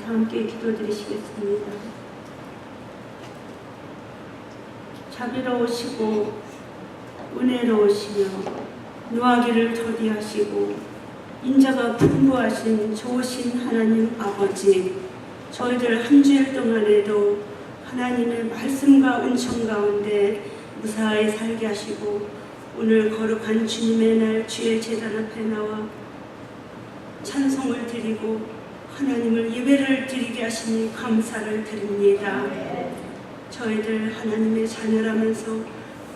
다 함께 기도드리시겠습니다. 자비로우시고 은혜로우시며 노하기를 더디하시고 인자가 풍부하신 좋으신 하나님 아버지, 저희들 한 주일 동안에도 하나님의 말씀과 은총 가운데 무사히 살게 하시고 오늘 거룩한 주님의 날 주의 제단 앞에 나와 찬송을 드리고 하나님을 예배를 드리게 하시니 감사를 드립니다. 저희들 하나님의 자녀라면서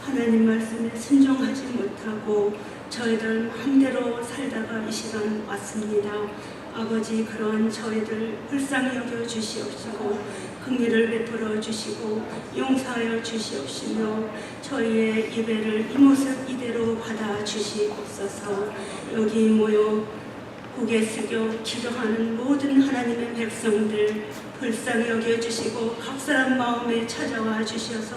하나님 말씀에 순종하지 못하고 저희들 마음대로 살다가 이 시간 왔습니다. 아버지, 그러한 저희들 불쌍히 여겨 주시옵시고 긍휼을 베풀어 주시고 용서하여 주시옵시며 저희의 예배를 이 모습 이대로 받아 주시옵소서. 여기 모여 고개 숙여 기도하는 모든 하나님의 백성들 불쌍히 여겨주시고 각사한 마음에 찾아와 주셔서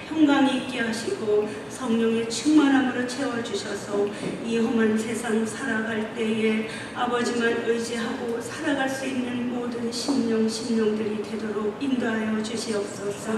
평강이 있게 하시고 성령의 충만함으로 채워주셔서 이 험한 세상 살아갈 때에 아버지만 의지하고 살아갈 수 있는 모든 심령들이 되도록 인도하여 주시옵소서.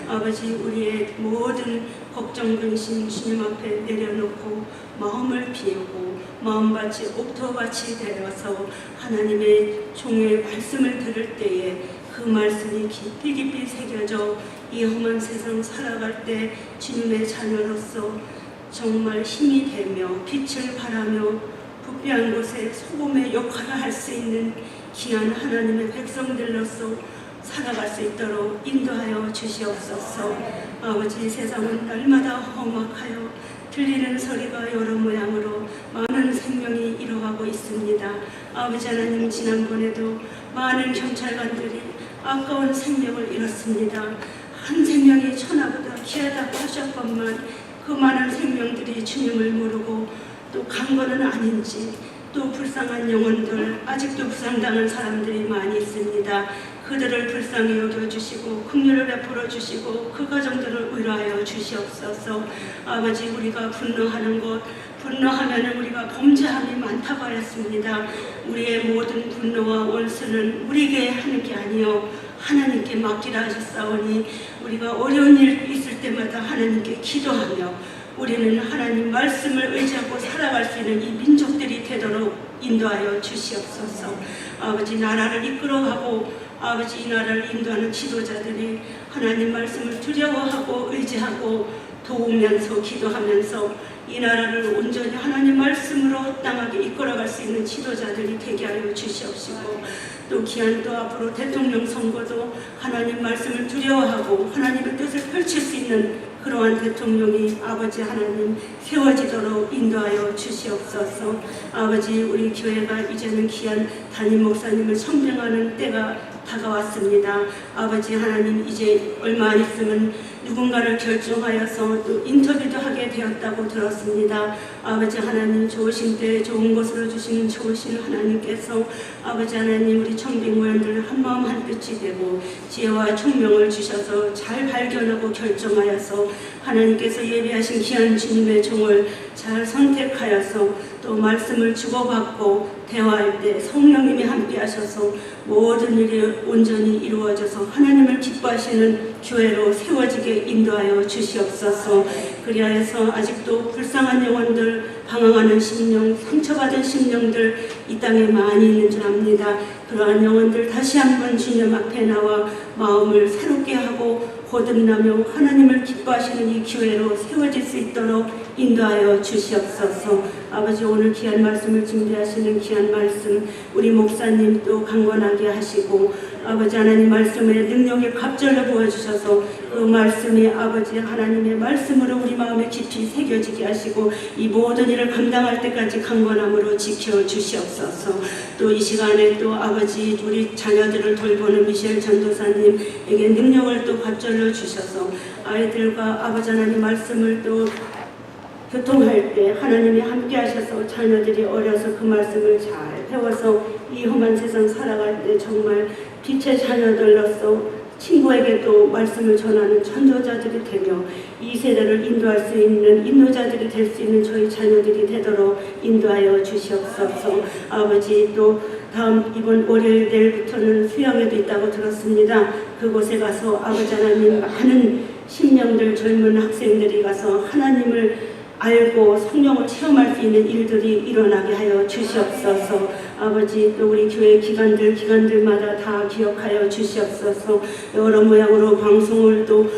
아버지, 우리의 모든 걱정 근심 주님 앞에 내려놓고 마음을 비우고 마음밭이 옥토밭이 되어서 하나님의 종의 말씀을 들을 때에 그 말씀이 깊이 새겨져 이 험한 세상 살아갈 때 주님의 자녀로서 정말 힘이 되며 빛을 발하며 부패한 곳에 소금의 역할을 할 수 있는 귀한 하나님의 백성들로서 살아갈 수 있도록 인도하여 주시옵소서. 아버지, 세상은 날마다 험악하여 들리는 소리가 여러 모양으로 많은 생명이 잃어가고 있습니다. 아버지 하나님, 지난번에도 많은 경찰관들이 아까운 생명을 잃었습니다. 한 생명이 천하보다 귀하다고 하셨건만 그 많은 생명들이 주님을 모르고 또 간 거는 아닌지, 또 불쌍한 영혼들, 아직도 부상당한 사람들이 많이 있습니다. 그들을 불쌍히 여겨주시고 긍휼을 베풀어 주시고 그 가정들을 위로하여 주시옵소서. 아버지, 우리가 분노하는 것, 분노하면 우리가 범죄함이 많다고 하였습니다. 우리의 모든 분노와 원수는 우리에게 하는 게 아니요 하나님께 맡기라 하셨사오니 우리가 어려운 일 있을 때마다 하나님께 기도하며 우리는 하나님 말씀을 의지하고 살아갈 수 있는 이 민족들이 되도록 인도하여 주시옵소서. 아버지, 나라를 이끌어가고 아버지, 이 나라를 인도하는 지도자들이 하나님 말씀을 두려워하고 의지하고 도우면서 기도하면서 이 나라를 온전히 하나님 말씀으로 합당하게 이끌어갈 수 있는 지도자들이 되게 하여 주시옵시고 또 귀한 또 앞으로 대통령 선거도 하나님 말씀을 두려워하고 하나님의 뜻을 펼칠 수 있는 그러한 대통령이 아버지 하나님 세워지도록 인도하여 주시옵소서. 아버지, 우리 교회가 이제는 귀한 담임 목사님을 선명하는 때가 다가왔습니다. 아버지 하나님, 이제 얼마 안 있으면 누군가를 결정하여서 또 인터뷰도 하게 되었다고 들었습니다. 아버지 하나님, 좋으신 때 좋은 것으로 주시는 좋으신 하나님께서 아버지 하나님, 우리 청빙모양들 한마음 한뜻이 되고 지혜와 총명을 주셔서 잘 발견하고 결정하여서 하나님께서 예비하신 귀한 주님의 종을 잘 선택하여서 또 말씀을 주고받고 대화할 때 성령님이 함께 하셔서 모든 일이 온전히 이루어져서 하나님을 기뻐하시는 교회로 세워지게 인도하여 주시옵소서. 그리하여서 아직도 불쌍한 영혼들, 방황하는 심령, 상처받은 심령들 이 땅에 많이 있는 줄 압니다. 그러한 영혼들 다시 한번 주님 앞에 나와 마음을 새롭게 하고 거듭나며 하나님을 기뻐하시는 이 교회로 세워질 수 있도록 인도하여 주시옵소서. 아버지, 오늘 귀한 말씀을 준비하시는 귀한 말씀 우리 목사님 또 강건하게 하시고 아버지 하나님 말씀의 능력을 갑절로 부어주셔서 그 말씀이 아버지 하나님의 말씀으로 우리 마음에 깊이 새겨지게 하시고 이 모든 일을 감당할 때까지 강건함으로 지켜주시옵소서. 또 이 시간에 또 아버지 우리 자녀들을 돌보는 미셸 전도사님에게 능력을 또 갑절로 주셔서 아이들과 아버지 하나님 말씀을 또 교통할 때 하나님이 함께 하셔서 자녀들이 어려서 그 말씀을 잘 배워서 이 험한 세상 살아갈 때 정말 빛의 자녀들로서 친구에게도 말씀을 전하는 전도자들이 되며 이 세대를 인도할 수 있는 인도자들이 될 수 있는 저희 자녀들이 되도록 인도하여 주시옵소서. 아버지, 또 이번 월요일 내일부터는 수양회도 있다고 들었습니다. 그곳에 가서 아버지 하나님 많은 신령들 젊은 학생들이 가서 하나님을 알고 성령을 체험할 수 있는 일들이 일어나게 하여 주시옵소서. 아버지, 또 우리 교회 기관들마다 다 기억하여 주시옵소서. 여러 모양으로 방송을 또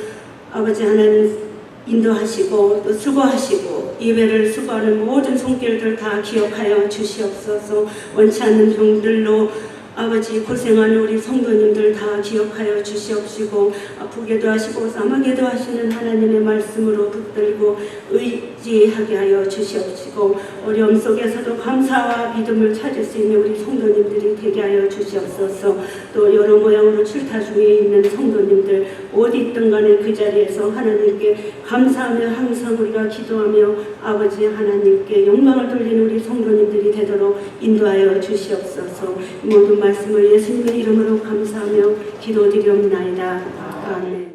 아버지 하나님 인도하시고 또 수고하시고 예배를 수고하는 모든 손길들 다 기억하여 주시옵소서. 원치 않는 병들로 아버지 고생하는 우리 성도님들 다 기억하여 주시옵시고 아프게도 하시고 싸마게도 하시는 하나님의 말씀으로 붙들고 의지하게 하여 주시옵시고 어려움 속에서도 감사와 믿음을 찾을 수 있는 우리 성도님들이 되게 하여 주시옵소서. 또 여러 모양으로 출타 중에 있는 성도님들 어디 있든 간에 그 자리에서 하나님께 감사하며 항상 우리가 기도하며 아버지 하나님께 영광을 돌리는 우리 성도님들이 되도록 인도하여 주시옵소서. 모든 말씀을 예수님의 이름으로 감사하며 기도드리옵나이다. 아멘.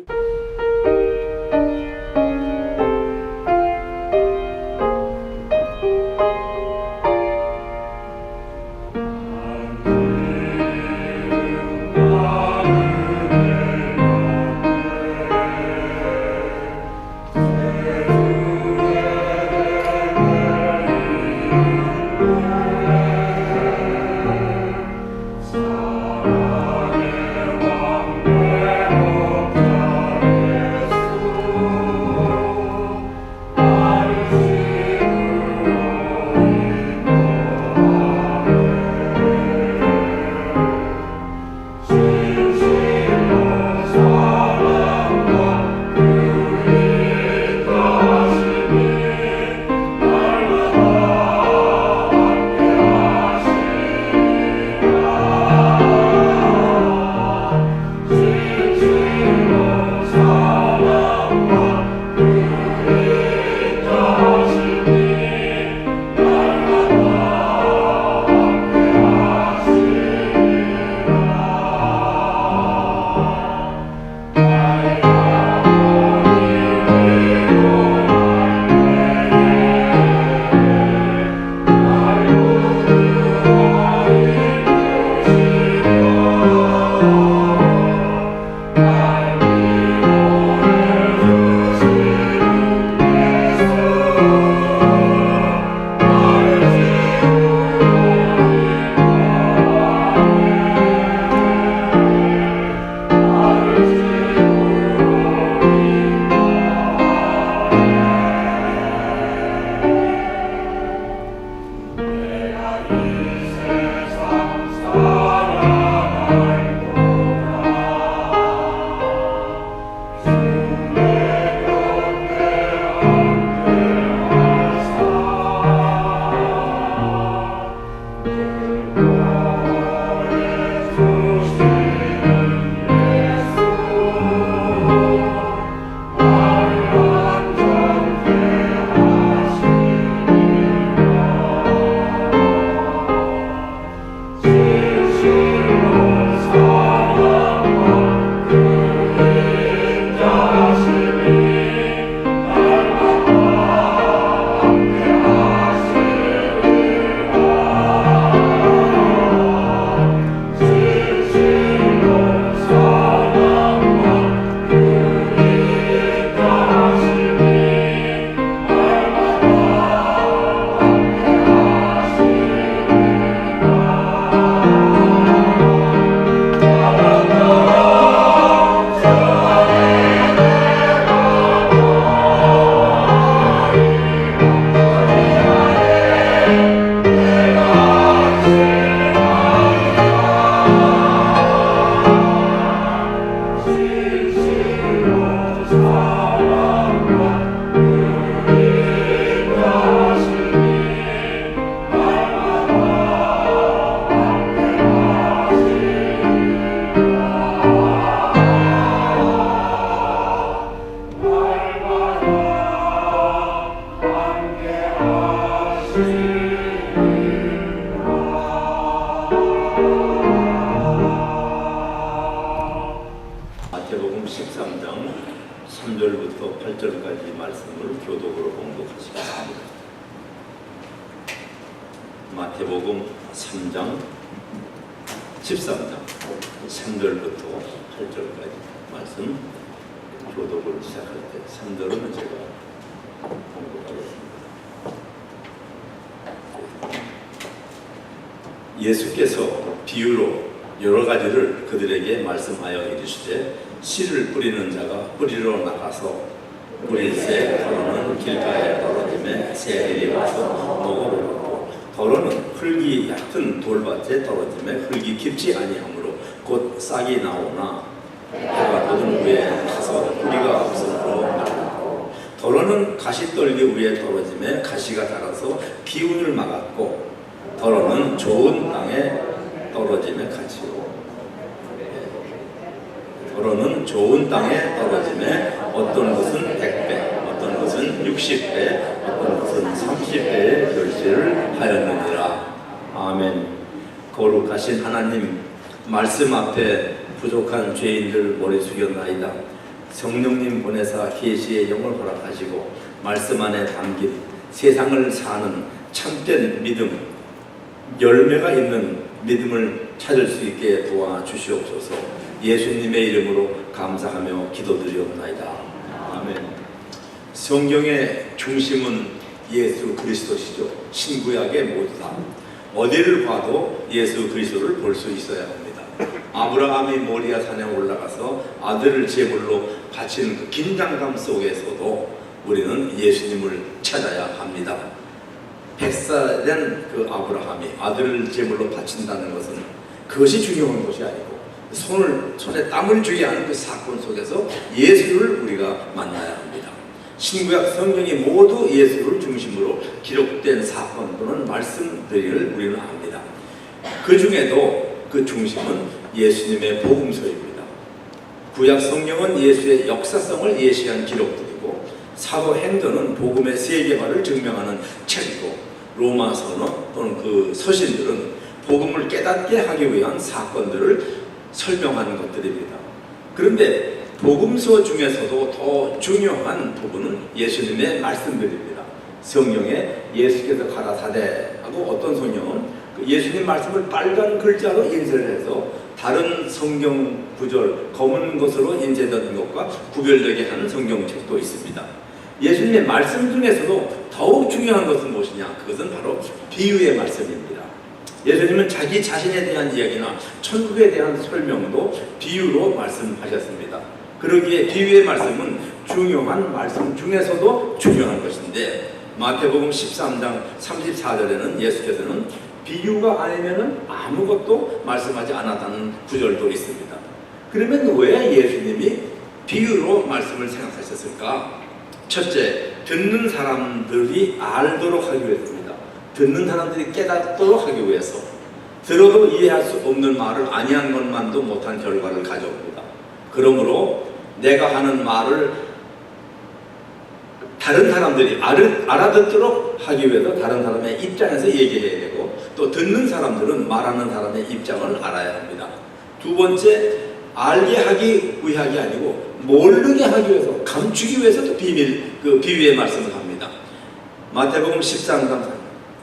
마태복음 13장 3절부터 8절까지 말씀을 교독으로 봉독하시겠습니다. 마태복음 3장 13장 3절부터 8절까지 말씀 교독을 시작할 때 3절은 제가 공부하겠습니다. 예수께서 비유로 여러 가지를 그들에게 말씀하여 이르시되 씨를 뿌리는 자가 뿌리러 나가서 뿌릴새 더러는 길가에 떨어짐에 새들이 와서 먹어버렸고 더러는 흙이 얕은 돌밭에 떨어짐에 흙이 깊지 아니하므로 곧 싹이 나오나 해가 돋은 후에 타서 뿌리가 없으므로 말랐고 더러는 가시떨기 위에 떨어짐에 가시가 자라서 기운을 막았고 더러는 좋은 땅에 떨어짐에 가지요. 더러는 좋은 땅에 떨어짐에 어떤 것은 100배, 어떤 것은 60배, 어떤 것은 30배의 결실을 하였느니라. 아멘. 거룩하신 하나님, 말씀 앞에 부족한 죄인들 머리 숙였나이다. 성령님 보내사 계시의 영을 허락하시고 말씀 안에 담긴 세상을 사는 참된 믿음, 열매가 있는 믿음을 찾을 수 있게 도와주시옵소서. 예수님의 이름으로 감사하며 기도드리옵나이다. 아멘. 성경의 중심은 예수 그리스도시죠. 신구약의 모두 다. 어디를 봐도 예수 그리스도를 볼 수 있어야 합니다. 아브라함이 모리아 산에 올라가서 아들을 제물로 바치는 그 긴장감 속에서도 우리는 예수님을 찾아야 합니다. 100살 된 그 아브라함이 아들을 제물로 바친다는 것은 그것이 중요한 것이 아니고 손에 땀을 주게 하는 그 사건 속에서 예수를 우리가 만나야 합니다. 신구약 성경이 모두 예수를 중심으로 기록된 사건 또는 말씀들을 우리는 압니다. 그 중에도 그 중심은 예수님의 복음서입니다. 구약 성경은 예수의 역사성을 예시한 기록들이고 사도행전은 복음의 세계화를 증명하는 책이고 로마서는 또는 그 서신들은 복음을 깨닫게 하기 위한 사건들을 설명하는 것들입니다. 그런데 복음서 중에서도 더 중요한 부분은 예수님의 말씀들입니다. 성경에 예수께서 가라사대 하고 어떤 성경은 예수님 말씀을 빨간 글자로 인쇄를 해서 다른 성경 구절 검은 것으로 인쇄된 것과 구별되게 하는 성경책도 있습니다. 예수님의 말씀 중에서도 더욱 중요한 것은 무엇이냐? 그것은 바로 비유의 말씀입니다. 예수님은 자기 자신에 대한 이야기나 천국에 대한 설명도 비유로 말씀하셨습니다. 그러기에 비유의 말씀은 중요한 말씀 중에서도 중요한 것인데 마태복음 13장 34절에는 예수께서는 비유가 아니면 아무것도 말씀하지 않았다는 구절도 있습니다. 그러면 왜 예수님이 비유로 말씀을 생각하셨을까? 첫째, 듣는 사람들이 알도록 하기 위해서입니다. 듣는 사람들이 깨닫도록 하기 위해서. 들어도 이해할 수 없는 말을 아니한 것만도 못한 결과를 가져옵니다. 그러므로 내가 하는 말을 다른 사람들이 알아듣도록 하기 위해서 다른 사람의 입장에서 얘기해야 되고 또 듣는 사람들은 말하는 사람의 입장을 알아야 합니다. 두 번째, 알게 하기 위하기 아니고 모르게 하기 위해서, 감추기 위해서도 비유의 말씀을 합니다. 마태복음 13장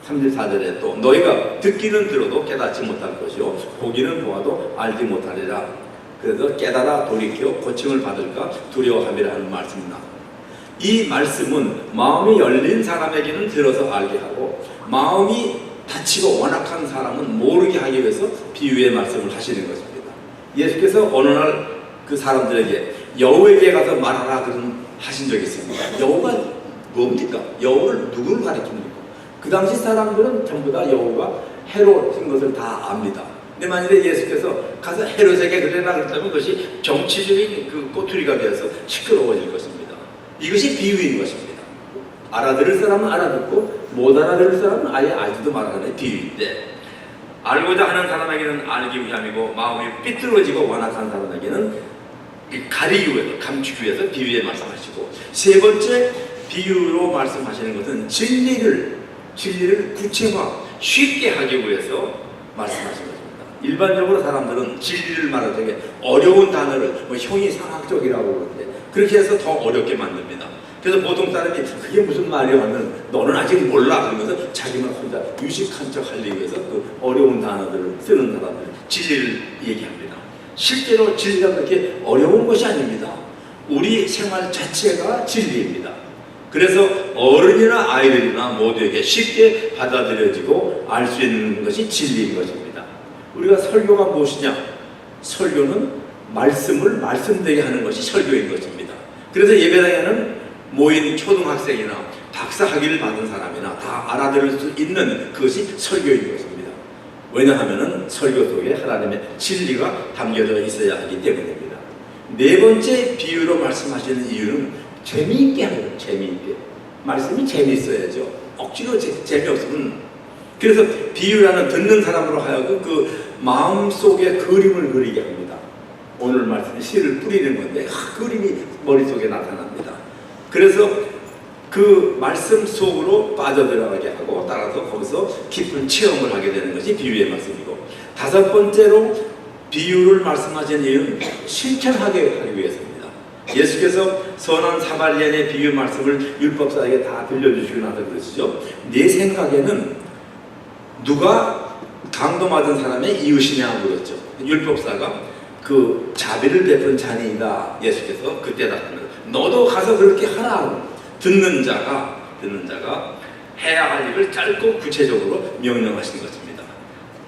34절에 또 너희가 듣기는 들어도 깨닫지 못할 것이요 보기는 보아도 알지 못하리라. 그래서 깨달아 돌이켜 고침을 받을까 두려워함이라 하는 말씀입니다. 이 말씀은 마음이 열린 사람에게는 들어서 알게 하고 마음이 닫히고 완악한 사람은 모르게 하기 위해서 비유의 말씀을 하시는 것입니다. 예수께서 어느 날 그 사람들에게 여우에게 가서 말하라 그런 하신 적이 있습니다. 여우가 뭡니까? 여우를 누구를 가리킵니까? 그 당시 사람들은 전부 다 여우가 헤롯인 것을 다 압니다. 근데 만일에 예수께서 가서 헤롯에게 그래라 그랬다면 그것이 정치적인 그 꼬투리가 되어서 시끄러워질 것입니다. 이것이 비유인 것입니다. 알아들을 사람은 알아듣고 못 알아들을 사람은 아예 알지도 말하는 비유인데 알고자 하는 사람에게는 알기 위함이고 마음이 삐뚤어지고 완악한 사람에게는 가리기 위해서, 감추기 위해서 비유에 말씀하시고 세 번째 비유로 말씀하시는 것은 진리를 구체화, 쉽게 하기 위해서 말씀하신 것입니다. 일반적으로 사람들은 진리를 말할 때 어려운 단어를 형이상학적이라고 그러는데 그렇게 해서 더 어렵게 만듭니다. 그래서 보통 사람이 그게 무슨 말이야 하면 너는 아직 몰라 그러면서 자기만 혼자 유식한 척 하기 위해서 그 어려운 단어들을 쓰는 사람들 진리를 얘기합니다. 실제로 진리가 그렇게 어려운 것이 아닙니다. 우리 생활 자체가 진리입니다. 그래서 어른이나 아이들이나 모두에게 쉽게 받아들여지고 알 수 있는 것이 진리인 것입니다. 우리가 설교가 무엇이냐? 설교는 말씀을 말씀되게 하는 것이 설교인 것입니다. 그래서 예배당에는 모인 초등학생이나 박사 학위를 받은 사람이나 다 알아들을 수 있는 그것이 설교인 것입니다. 왜냐하면 설교 속에 하나님의 진리가 담겨져 있어야 하기 때문입니다. 네 번째 비유로 말씀하시는 이유는 재미있게 하는 거예요. 재미있게. 말씀이 재미있어야죠. 억지로 재미없으면. 그래서 비유라는 듣는 사람으로 하여금 그 마음속에 그림을 그리게 합니다. 오늘 말씀이 씨를 뿌리는 건데 그림이 머릿속에 나타납니다. 그래서 그 말씀 속으로 빠져들어가게 하고 따라서 거기서 깊은 체험을 하게 되는 것이 비유의 말씀이고, 다섯 번째로 비유를 말씀하신 이유는 실천하게 하기 위해서입니다. 예수께서 선한 사마리아인의 비유 말씀을 율법사에게 다 들려주시고 나서 그러시죠. 내 생각에는 누가 강도 맞은 사람의 이웃이냐 물었죠. 율법사가 그 자비를 베푼 자니이다. 예수께서 그때 답합니다. 너도 가서 그렇게 하라. 듣는 자가 해야 할 일을 짧고 구체적으로 명령하신 것입니다.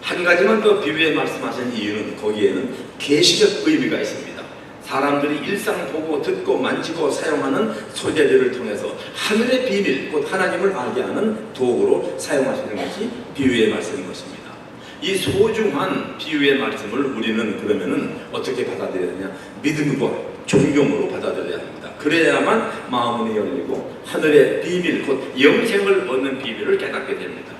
한 가지만 더 비유에 말씀하신 이유는 거기에는 계시적 의미가 있습니다. 사람들이 일상 보고 듣고 만지고 사용하는 소재들을 통해서 하늘의 비밀, 곧 하나님을 알게 하는 도구로 사용하시는 것이 비유의 말씀인 것입니다. 이 소중한 비유의 말씀을 우리는 그러면은 어떻게 받아들여야 하냐? 믿음과 존경으로 받아들여야 합니다. 그래야만 마음이 열리고 하늘의 비밀, 곧 영생을 얻는 비밀을 깨닫게 됩니다.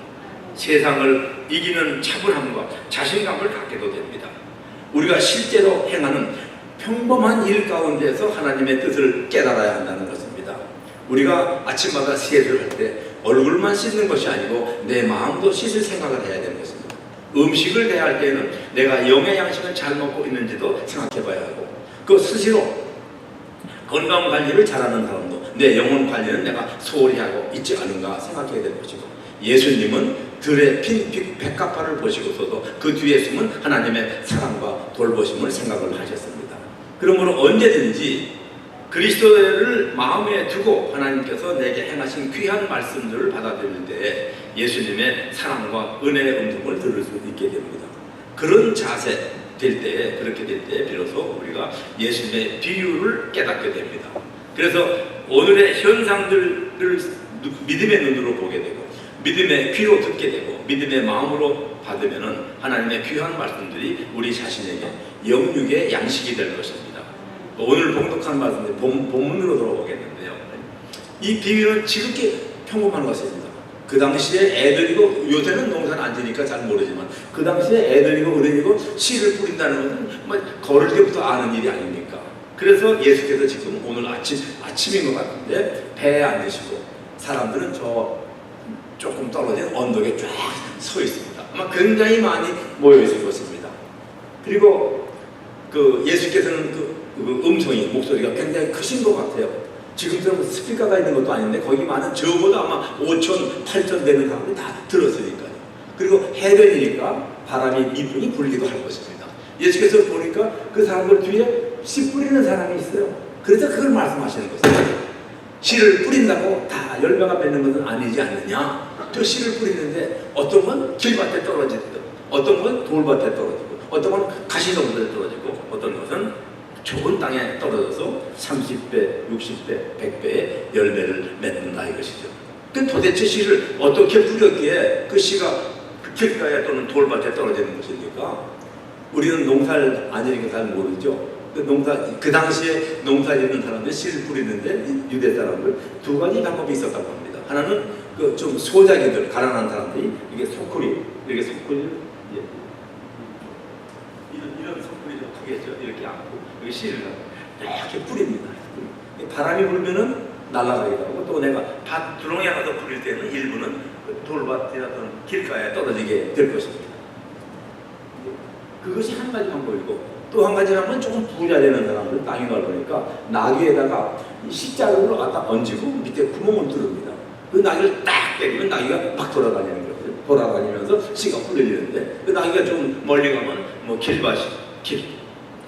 세상을 이기는 차분함과 자신감을 갖게도 됩니다. 우리가 실제로 행하는 평범한 일 가운데서 하나님의 뜻을 깨달아야 한다는 것입니다. 우리가 아침마다 세수를 할 때 얼굴만 씻는 것이 아니고 내 마음도 씻을 생각을 해야 되는 것입니다. 음식을 대할 때는 내가 영의 양식을 잘 먹고 있는지도 생각해 봐야 하고, 그 스스로 건강 관리를 잘하는 사람도 내 영혼 관리는 내가 소홀히 하고 있지 않은가 생각해야 되는 것이고, 예수님은 들의 핀 백합화를 보시고서도 그 뒤에 숨은 하나님의 사랑과 돌보심을 생각을 하셨습니다. 그러므로 언제든지 그리스도를 마음에 두고 하나님께서 내게 행하신 귀한 말씀들을 받아들일 때 예수님의 사랑과 은혜의 음성을 들을 수 있게 됩니다. 그런 자세 될 때, 그렇게 될 때 비로소 우리가 예수님의 비유를 깨닫게 됩니다. 그래서 오늘의 현상들을 믿음의 눈으로 보게 되고 믿음의 귀로 듣게 되고 믿음의 마음으로 받으면은 하나님의 귀한 말씀들이 우리 자신에게 영육의 양식이 될 것입니다. 오늘 봉독한 말씀들 본문으로 돌아보겠는데요. 이 비유는 지극히 평범한 것입니다. 그 당시에 애들이고, 요새는 농사는 안 지니까 잘 모르지만 그 당시에 애들이고 어른이고 씨를 뿌린다는 것은 걸을 때부터 아는 일이 아닙니까? 그래서 예수께서 지금 오늘 아침인 것 같은데 배에 앉으시고 사람들은 저 조금 떨어진 언덕에 쫙 서 있습니다. 아마 굉장히 많이 모여 있을 것입니다. 그리고 그 예수께서는 그 음성이, 목소리가 굉장히 크신 것 같아요. 지금처럼 스피커가 있는 것도 아닌데 거기 많은 저보다 아마 5천, 8천 되는 사람들이 다 들었으니까요. 그리고 해변이니까 바람이 미분이 불기도 할 것입니다. 예수께서 보니까 그 사람들 뒤에 씨 뿌리는 사람이 있어요. 그래서 그걸 말씀하시는 것이에요. 씨를 뿌린다고 다 열매가 맺는 것은 아니지 않느냐. 저 씨를 뿌리는데 어떤 건 길밭에 떨어지고, 어떤 건 돌밭에 떨어지고, 어떤 건 가시덤불에 떨어지고, 어떤 것은 좋은 땅에 떨어져서 30배, 60배, 100배의 열매를 맺는다 이것이죠. 그 도대체 씨를 어떻게 뿌렸기에 그 씨가 길가에 또는 돌밭에 떨어지는 것입니까? 우리는 농사를 아니니까 잘 모르죠. 그 당시에 농사 짓는 사람들 씨를 뿌리는데 유대 사람들 두 가지 방법이 있었다고 합니다. 하나는 그 좀 소자기들, 가난한 사람들이 이게 소쿠리, 이렇게 소쿠리를 이런 소쿠리 좀 크겠죠. 이렇게 안고 여기 씨를 이렇게 뿌립니다. 바람이 불면은 날아가기도 하고, 또 내가 밭 두렁에 가서 뿌릴 때는 일부는 돌밭이나 길가에 떨어지게 될 것입니다. 그것이 한 가지 방법이고, 또 한 가지 하면 조금 부자 되는 사람들은 땅이 넓으니까 나귀에다가 식자루를 갖다 얹고 밑에 구멍을 뚫습니다. 그 나귀를 딱 때리면 나귀가 막 돌아다니는 거예요. 돌아다니면서 씨가 흘러지는데 그 나귀가 좀 멀리 가면 뭐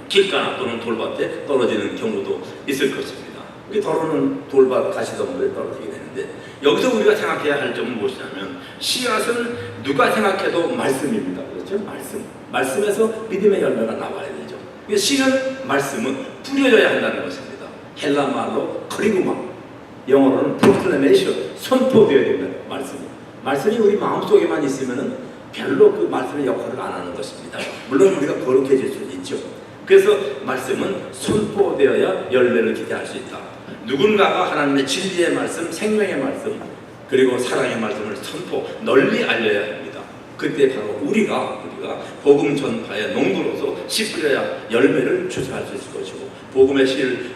길가나 또는 돌밭에 떨어지는 경우도 있을 것입니다. 더러는 돌밭 가시덤불에 떨어지게 되는데 여기서 우리가 생각해야 할 점은 무엇이냐면 씨앗은 누가 생각해도 말씀입니다. 그렇죠? 말씀에서 믿음의 열매가 나와야 되죠. 씨는 말씀은 뿌려져야 한다는 것입니다. 헬라 말로 크리그마, 영어로는 프로클레메이션, 선포되어야 된다. 말씀이 우리 마음속에만 있으면 별로 그 말씀의 역할을 안 하는 것입니다. 물론 우리가 거룩해질 수 있죠. 그래서 말씀은 선포되어야 열매를 기대할 수 있다. 누군가가 하나님의 진리의 말씀, 생명의 말씀, 그리고 사랑의 말씀을 널리 알려야 합니다. 그때 바로 우리가 복음 전파의 농부로서 씨 뿌려야 열매를 추수할 수 있을 것이고, 복음의 씨를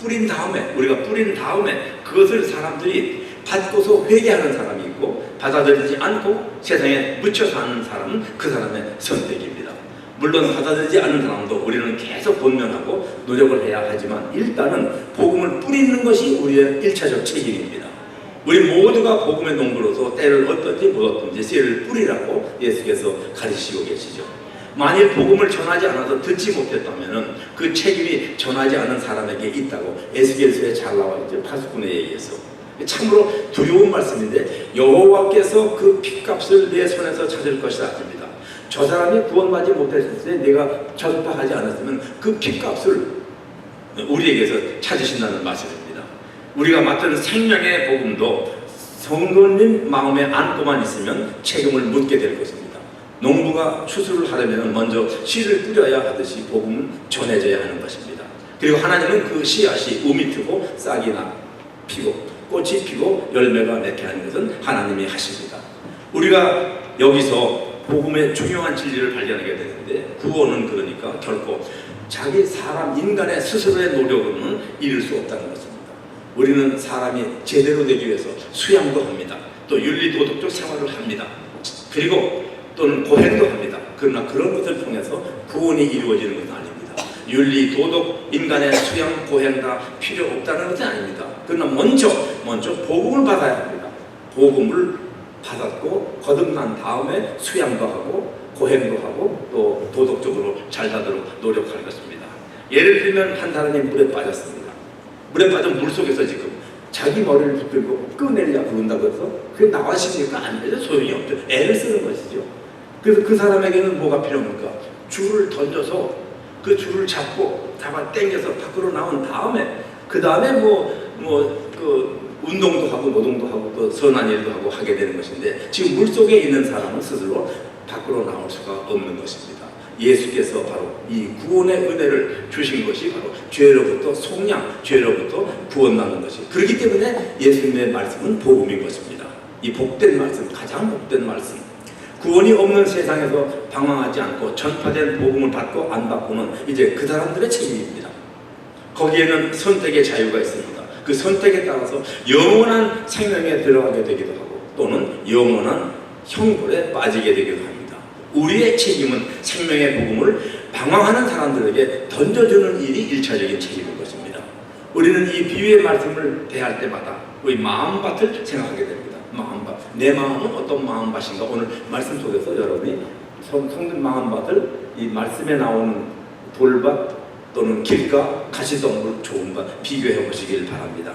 뿌린 다음에, 우리가 뿌린 다음에 그것을 사람들이 받고서 회개하는 사람이 있고, 받아들이지 않고 세상에 묻혀 사는 사람은 그 사람의 선택입니다. 물론 받아들이지 않는 사람도 우리는 계속 권면하고 노력을 해야 하지만 일단은 복음을 뿌리는 것이 우리의 1차적 책임입니다. 우리 모두가 복음의 농부로서 때를 얻든지 못 얻든지 씨를 뿌리라고 예수께서 가르치시고 계시죠. 만일 복음을 전하지 않아서 듣지 못했다면 그 책임이 전하지 않은 사람에게 있다고 에스겔서에 잘 나와 있죠. 파수꾼에 의해서. 참으로 두려운 말씀인데 여호와께서 그 핏값을 내 손에서 찾을 것이라 합니다. 저 사람이 구원받지 못했을 때 내가 전파하지 않았으면 그 핏값을 우리에게서 찾으신다는 말씀입니다. 우리가 맡은 생명의 복음도 성도님 마음에 안고만 있으면 책임을 묻게 될 것입니다. 농부가 추수를 하려면 먼저 씨를 뿌려야 하듯이 복음은 전해져야 하는 것입니다. 그리고 하나님은 그 씨앗이 우미 트고 싹이 피고 꽃이 피고 열매가 맺게 하는 것은 하나님이 하십니다. 우리가 여기서 복음의 중요한 진리를 발견하게 되는데, 구원은 그러니까 결코 자기 사람 인간의 스스로의 노력으로는 이룰 수 없다는 것입니다. 우리는 사람이 제대로 되기 위해서 수양도 합니다. 또 윤리도덕적 생활을 합니다. 그리고 또는 고행도 합니다. 그러나 그런 것을 통해서 구원이 이루어지는 것은 아닙니다. 윤리, 도덕, 인간의 수양, 고행 다 필요 없다는 것은 아닙니다. 그러나 먼저 복음을 받아야 합니다. 복음을 받았고 거듭난 다음에 수양도 하고 고행도 하고 또 도덕적으로 잘 사도록 노력할 것입니다. 예를 들면 한 사람이 물에 빠졌습니다. 물에 빠진 물속에서 지금 자기 머리를 붙들고 꺼내려고 그런다고 해서 그게 나와십니까? 안 되죠. 소용이 없죠. 애를 쓰는 것이죠. 그래서 그 사람에게는 뭐가 필요합니까? 줄을 던져서 그 줄을 잡고 잡아 당겨서 밖으로 나온 다음에 그 다음에 그 운동도 하고 노동도 하고 또 선한 일도 하고 하게 되는 것인데, 지금 물속에 있는 사람은 스스로 밖으로 나올 수가 없는 것입니다. 예수께서 바로 이 구원의 은혜를 주신 것이 바로 죄로부터 속량, 죄로부터 구원받는 것이, 그렇기 때문에 예수님의 말씀은 복음인 것입니다. 이 복된 말씀, 가장 복된 말씀, 구원이 없는 세상에서 방황하지 않고 전파된 복음을 받고 안 받고는 이제 그 사람들의 책임입니다. 거기에는 선택의 자유가 있습니다. 그 선택에 따라서 영원한 생명에 들어가게 되기도 하고 또는 영원한 형벌에 빠지게 되기도 합니다. 우리의 책임은 생명의 복음을 방황하는 사람들에게 던져주는 일이 1차적인 책임인 것입니다. 우리는 이 비유의 말씀을 대할 때마다 우리 마음밭을 생각하게 됩니다. 마음밭. 내 마음은 어떤 마음밭인가? 오늘 말씀 속에서 여러분이 성든 마음밭을 이 말씀에 나오는 돌밭 또는 길가, 가시덤불, 좋은 밭 비교해 보시길 바랍니다.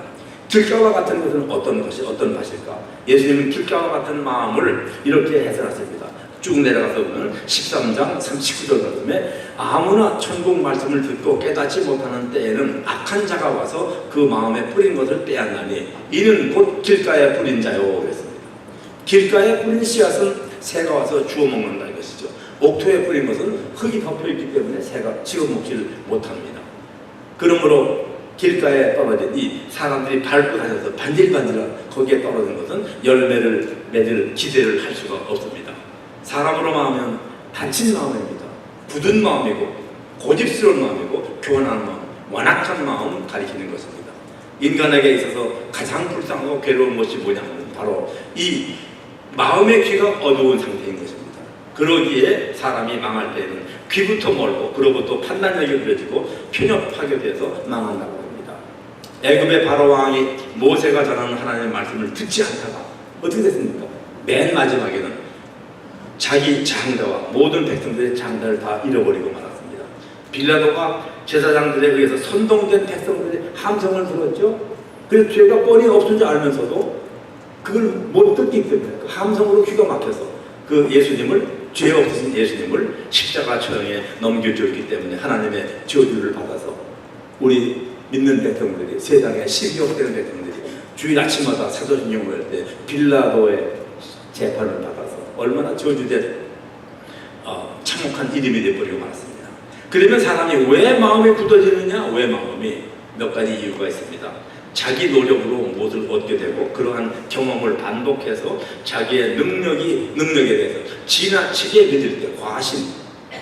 길가와 같은 것은 어떤 밭일까? 예수님은 길가와 같은 마음을 이렇게 해설하십니다. 쭉 내려가서 보면 13장 39절 말씀에 아무나 천국 말씀을 듣고 깨닫지 못하는 때에는 악한 자가 와서 그 마음에 뿌린 것을 빼앗나니 이는 곧 길가에 뿌린 자요 그랬습니다. 길가에 뿌린 씨앗은 새가 와서 주워 먹는다 이것이죠. 옥토에 뿌린 것은 흙이 덮여있기 때문에 새가 집어먹지를 못합니다. 그러므로 길가에 떨어진 이 사람들이 밟고 다녀서 반질반질한 거기에 떨어진 것은 열매를 맺을 기대를 할 수가 없습니다. 사람으로 마음은 다친 마음입니다. 굳은 마음이고 고집스러운 마음이고 교만한 마음, 완악한 마음 가리키는 것입니다. 인간에게 있어서 가장 불쌍하고 괴로운 것이 뭐냐면 바로 이 마음의 귀가 어두운 상태인 것입니다. 그러기에 사람이 망할 때에는 귀부터 멀고 그러고 또 판단력이 흐려지고 편협하게 돼서 망한다고 합니다. 애굽의 바로 왕이 모세가 전하는 하나님의 말씀을 듣지 않다가 어떻게 됐습니까? 맨 마지막에는 자기 장자와 모든 백성들의 장자를 다 잃어버리고 말았습니다. 빌라도가 제사장들에 의해서 선동된 백성들의 함성을 들었죠. 그래서 죄가 뻔히 없을 줄 알면서도 그걸 못 듣기 때문에 그 함성으로 귀가 막혀서 그 예수님을, 죄 없으신 예수님을 십자가 처형에 넘겨줬기 때문에 하나님의 저주를 받아서 우리 믿는 백성들이, 세상에 12억 되는 백성들이 주일 아침마다 사도신경 모일 때 빌라도의 재판을 받아서 얼마나 저주된 참혹한 이름이 되어버리고 말았습니다. 그러면 사람이 왜 마음이 굳어지느냐? 왜 마음이? 몇 가지 이유가 있습니다. 자기 노력으로 무엇을 얻게 되고 그러한 경험을 반복해서 자기의 능력에 대해서 지나치게 믿을 때 과신,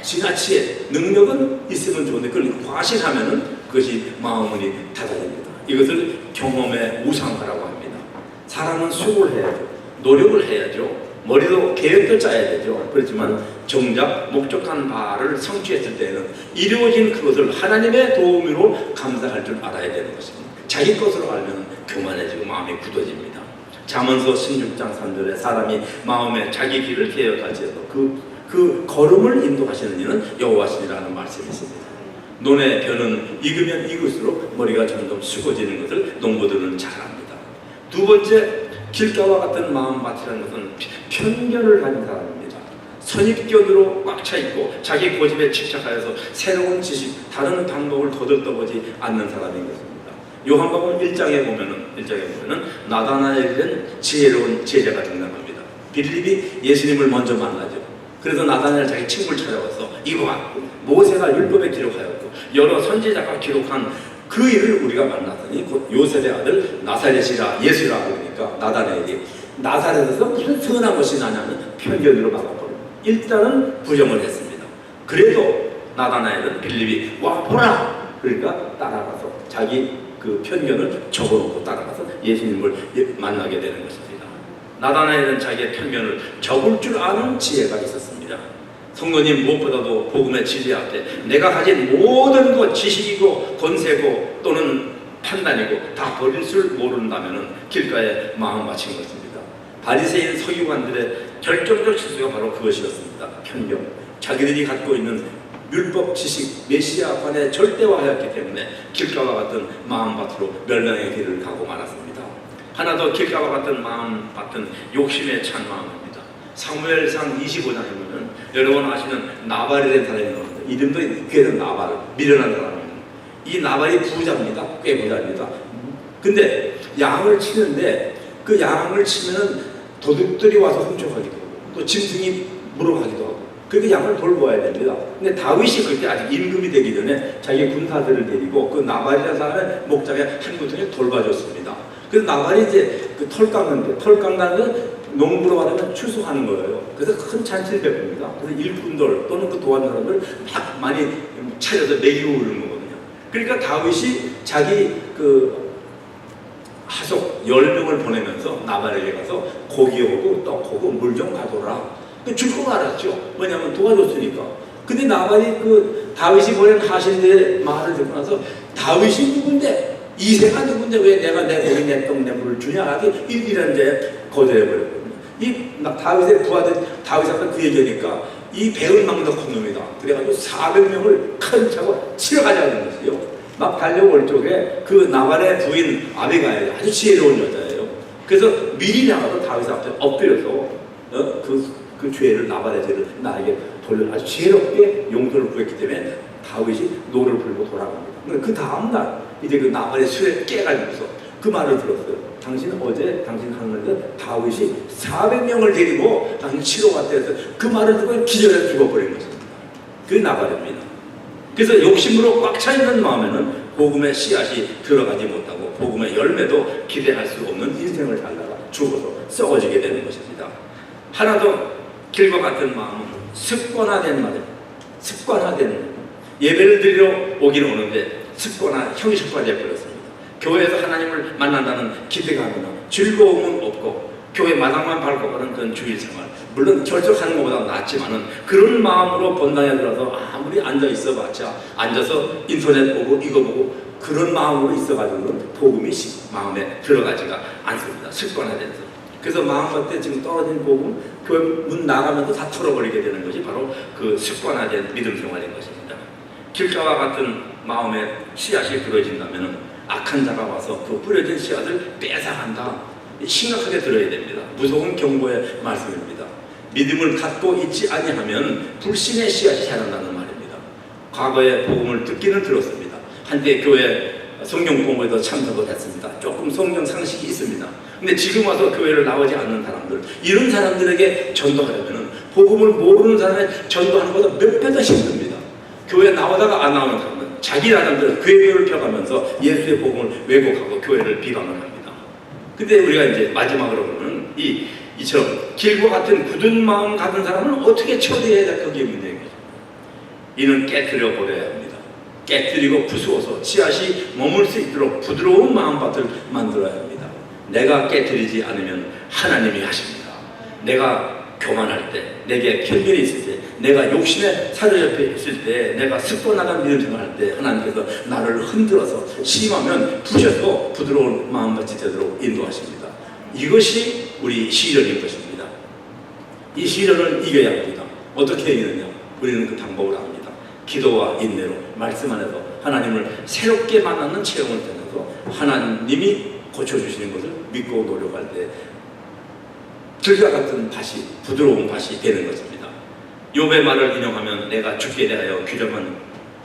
지나치게 능력은 있으면 좋은데 그걸 과신하면은 그것이 마음이 닫아집니다. 이것을 경험의 우상화라고 합니다. 사람은 수고를 해야죠. 노력을 해야죠. 머리도 계획도 짜야 되죠. 그렇지만 정작 목적한 바를 성취했을 때는 이루어진 그것을 하나님의 도움으로 감사할 줄 알아야 되는 것입니다. 자기 것으로 알면 교만해지고 마음이 굳어집니다. 잠언서 16장 3절에 사람이 마음에 자기 길을 계획할지어도 그 걸음을 인도하시는 이는 여호와시라는 말씀이 있습니다. 논의 벼는 익으면 익을수록 머리가 점점 숙어지는 것을 농부들은 잘 압니다. 두 번째, 길가와 같은 마음밭이라는 것은 편견을 가진 사람입니다. 선입견으로 꽉 차 있고 자기 고집에 집착하여서 새로운 지식, 다른 방법을 거들떠보지 않는 사람인 것입니다. 요한복음 1장에 보면은 나다나엘은 지혜로운 제자가 등장합니다. 빌립이 예수님을 먼저 만나죠. 그래서 나다나엘 자기 친구를 찾아와서 이거와 모세가 율법에 기록하였고 여러 선지자가 기록한 그 일을 우리가 만났더니 곧 요셉의 아들 나사렛이라 예수라 그러니까 나다나엘이 나사렛에서 무슨 선한 것이 나냐는 편견으로 막아버려 일단은 부정을 했습니다. 그래도 나다나엘은 빌립이 와 보라 그러니까 따라가서 자기 그 편견을 접어놓고 따라가서 예수님을 만나게 되는 것입니다. 나다나엘은 자기의 편견을 접을 줄 아는 지혜가 있었습니다. 성도님 무엇보다도 복음의 진리 앞에 내가 가진 모든 것, 지식이고 권세고 또는 판단이고 다 버릴 줄 모른다면 길가에 마음 바친 것입니다. 바리새인 서기관들의 결정적 실수가 바로 그것이었습니다. 편견. 자기들이 갖고 있는 율법 지식, 메시아관에 절대화하였기 때문에 길가와 같은 마음밭으로 멸망의 길을 가고 말았습니다. 하나 더 길가와 같은 마음밭은 욕심에 찬 마음입니다. 사무엘상 25장에 보면 여러분 아시는 나발이라는 사람이 나옵니다. 이름도 괴는 나발, 미련한 사람입니다. 이 나발이 부자입니다. 꽤 부자입니다. 근데 양을 치는데 그 양을 치면은 도둑들이 와서 훔쳐가기도 하고 또 짐승이 물어가기도 하고 그러니까 양을 돌보아야 됩니다. 근데 다윗이 그렇게 아직 임금이 되기 전에 자기 군사들을 데리고 그 나발이라는 사람의 목장에 한 구덩이 돌봐줬습니다. 그래서 나발이 이제 그 털 깎는데 털 깎는 건 농부로 말하면 추수하는 거예요. 그래서 큰 잔치를 베풉니다. 그래서 일꾼들 또는 그 도와준 사람들 막 많이 차려서 먹이고 그러는 거거든요. 그러니까 다윗이 자기 그 하속 10명을 보내면서 나발에게 가서 고기하고 떡하고 물 좀 가져오라. 줄 거 알았죠. 뭐냐면 도와줬으니까. 근데 나발이 그 다윗이 보낸 하신의 말을 듣고 나서 다윗이 누군데? 이세가 누군데 왜 내가 내 고기 내 떡 내 물을 주냐? 이런 데 거절해버렸거든요. 이 다윗의 부하들 다윗한테 그 얘기하니까 이 배은 망덕한 놈이다. 그래가지고 400명을 큰 차고 치러 가자는 것이요. 막 달려올 쪽에 그 나발의 부인 아비가일 아주 지혜로운 여자예요. 그래서 미리 나가서 다윗 앞에 엎드려서 그 죄를 나발의 죄를 나에게 돌려 아주 지혜롭게 용서를 구했기 때문에 다윗이 노를 불고 돌아갑니다. 그 다음날 이제 그 나발의 술에 깨가지고서 그 말을 들었어요. 당신은 어제 당신 하는데 다윗이 400명을 데리고 당신 치러 왔다 해서 그 말을 듣고 기절해 죽어버린 것입니다. 그게 나발입니다. 그래서 욕심으로 꽉 차 있는 마음에는 복음의 씨앗이 들어가지 못하고 복음의 열매도 기대할 수 없는 인생을 살다가 죽어서 썩어지게 되는 것입니다. 하나 더 길과 같은 마음은 습관화된 말입니다. 습관화된 예배를 드리러 오기는 오는데 형식화되어 버렸습니다. 교회에서 하나님을 만난다는 기대감이나 즐거움은 없고 교회 마당만 밟고 가는 그런 주일 생활, 물론 결석하는 것보다 낫지만은 그런 마음으로 본당에 들어서 아무리 앉아 있어봤자 앉아서 인터넷 보고 이거 보고 그런 마음으로 있어가지고는 복음이 마음에 들어가지가 않습니다. 습관화돼서. 그래서 마음밭에 지금 떨어진 복음, 교회 문 나가면서 다 털어버리게 되는 것이 바로 그 습관화된 믿음 생활인 것입니다. 길가와 같은 마음에 씨앗이 부러진다면 악한 자가 와서 그 뿌려진 씨앗을 뺏어간다. 심각하게 들어야 됩니다. 무서운 경고의 말씀입니다. 믿음을 갖고 있지 아니하면 불신의 씨앗이 자란다는 말입니다. 과거에 복음을 듣기는 들었습니다. 한때 교회 성경 공부에도 참석을 했습니다. 조금 성경 상식이 있습니다. 근데 지금 와서 교회를 나오지 않는 사람들, 이런 사람들에게 전도하려면 복음을 모르는 사람에 전도하는 것보다 몇 배 더 힘듭니다. 교회 나오다가 안 나오는 사람은 자기 사람들은 궤도를 펴가면서 예수의 복음을 왜곡하고 교회를 비방을 합니다. 근데 우리가 이제 마지막으로 보면 이처럼 길과 같은 굳은 마음 가진 사람은 어떻게 처리해야 될 그게 문제인 거죠. 이는 깨뜨려 버려야 합니다. 깨뜨리고 부수어서 씨앗이 머물 수 있도록 부드러운 마음밭을 만들어야 합니다. 내가 깨뜨리지 않으면 하나님이 하십니다. 내가 교만할 때, 내게 편견이 있을 때, 내가 욕심에 사로잡혀 있을 때, 내가 습관나간 믿음 생활할 때 하나님께서 나를 흔들어서 심하면 부셔서 부드러운 마음밭이 되도록 인도하십니다. 이것이 우리 시련인 것입니다. 이 시련을 이겨야 합니다. 어떻게 이기느냐? 우리는 그 방법을 압니다. 기도와 인내로 말씀 안에서 하나님을 새롭게 만나는 체험을 통해서 하나님이 고쳐주시는 것을 믿고 노력할 때 들과 같은 밭이 부드러운 밭이 되는 것입니다. 욥의 말을 인용하면 내가 죽게 대하여 귀담은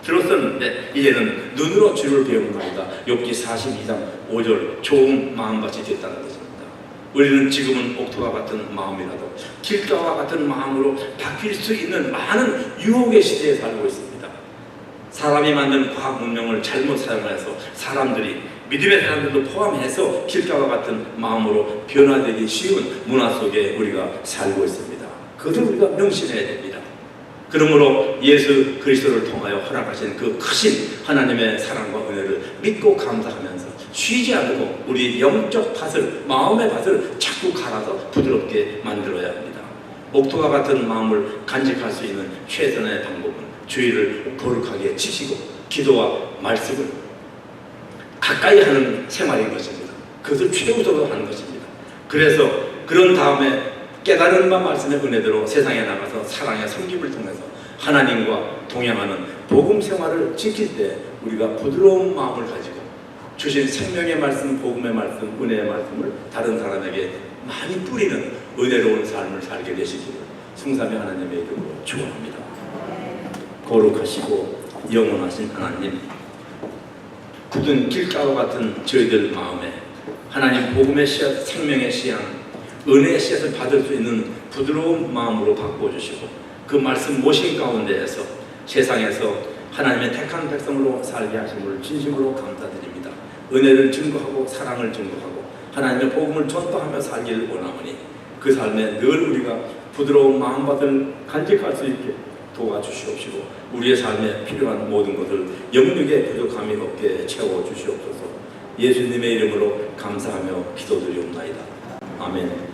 들었었는데 이제는 눈으로 주를 배웁니다. 욥기 42장 5절 좋은 마음밭이 됐다는 것입니다. 우리는 지금은 옥토와 같은 마음이라도 길가와 같은 마음으로 바뀔 수 있는 많은 유혹의 시대에 살고 있습니다. 사람이 만든 과학 문명을 잘못 사용해서 사람들이 믿음의 사람들도 포함해서 길가와 같은 마음으로 변화되기 쉬운 문화 속에 우리가 살고 있습니다. 그것을 우리가 명심해야 됩니다. 그러므로 예수 그리스도를 통하여 허락하신 그 크신 하나님의 사랑과 은혜를 믿고 감사하면서 쉬지 않고 우리 영적 밭을, 마음의 밭을 자꾸 갈아서 부드럽게 만들어야 합니다. 옥토와 같은 마음을 간직할 수 있는 최선의 방법은 주의를 거룩하게 지키고 기도와 말씀을 가까이 하는 생활인 것입니다. 그것을 최우선으로 하는 것입니다. 그래서 그런 다음에 깨달은 바 말씀의 은혜대로 세상에 나가서 사랑의 섬김을 통해서 하나님과 동행하는 복음 생활을 지킬 때 우리가 부드러운 마음을 가지고 주신 생명의 말씀, 복음의 말씀, 은혜의 말씀을 다른 사람에게 많이 뿌리는 은혜로운 삶을 살게 되시기를 성삼위 하나님의 이름으로 축원합니다. 거룩하시고 영원하신 하나님, 굳은 길가와 같은 저희들 마음에 하나님 복음의 씨앗, 생명의 씨앗, 은혜의 씨앗을 받을 수 있는 부드러운 마음으로 바꿔주시고 그 말씀 모신 가운데에서 세상에서 하나님의 택한 백성으로 살게 하심을 진심으로 감사드립니다. 은혜를 증거하고 사랑을 증거하고 하나님의 복음을 전도하며 살기를 원하오니 그 삶에 늘 우리가 부드러운 마음밭을 간직할 수 있게 도와주시옵시고 우리의 삶에 필요한 모든 것을 영육의 부족함이 없게 채워주시옵소서. 예수님의 이름으로 감사하며 기도드리옵나이다. 아멘.